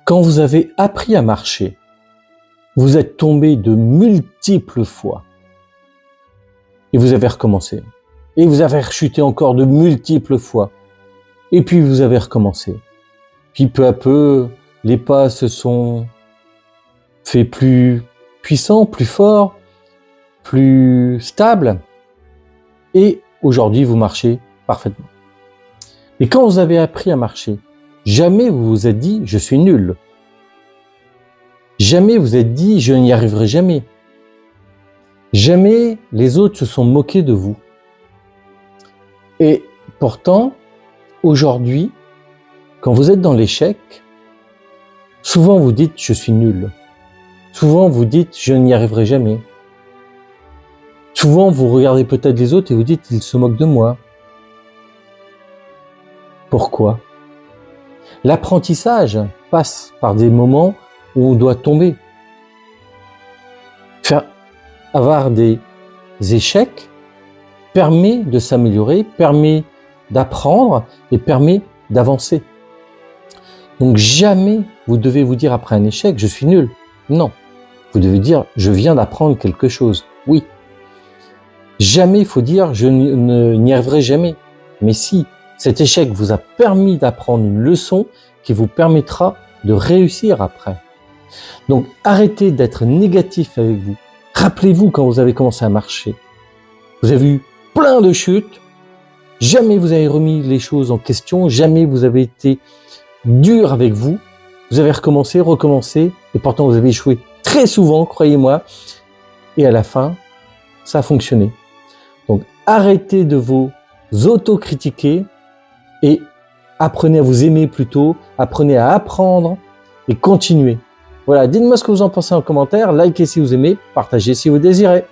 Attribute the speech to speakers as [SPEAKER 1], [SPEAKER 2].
[SPEAKER 1] Quand vous avez appris à marcher, vous êtes tombé de multiples fois et vous avez recommencé. Et vous avez rechuté encore de multiples fois. Et puis vous avez recommencé. Puis peu à peu, les pas se sont faits plus puissants, plus forts, plus stables. Et aujourd'hui, vous marchez parfaitement. Et quand vous avez appris à marcher, jamais vous vous êtes dit « je suis nul ». Jamais vous êtes dit « je n'y arriverai jamais ». Jamais les autres se sont moqués de vous. Et pourtant, aujourd'hui, quand vous êtes dans l'échec, souvent vous dites « je suis nul ». Souvent vous dites « je n'y arriverai jamais ». Souvent vous regardez peut-être les autres et vous dites « ils se moquent de moi ». Pourquoi ? L'apprentissage passe par des moments où on doit tomber. Avoir des échecs permet de s'améliorer, permet d'apprendre et permet d'avancer. Donc jamais vous devez vous dire après un échec, je suis nul. Non, vous devez dire, je viens d'apprendre quelque chose. Oui. Jamais il faut dire, je n'y arriverai jamais. Mais si cet échec vous a permis d'apprendre une leçon qui vous permettra de réussir après. Donc arrêtez d'être négatif avec vous. Rappelez-vous quand vous avez commencé à marcher. Vous avez eu plein de chutes. Jamais vous avez remis les choses en question. Jamais vous avez été dur avec vous. Vous avez recommencé. Et pourtant vous avez échoué très souvent, croyez-moi. Et à la fin, ça a fonctionné. Donc arrêtez de vous auto-critiquer et apprenez à vous aimer plutôt. Apprenez à apprendre et continuez. Voilà, dites-moi ce que vous en pensez en commentaire, likez si vous aimez, partagez si vous désirez.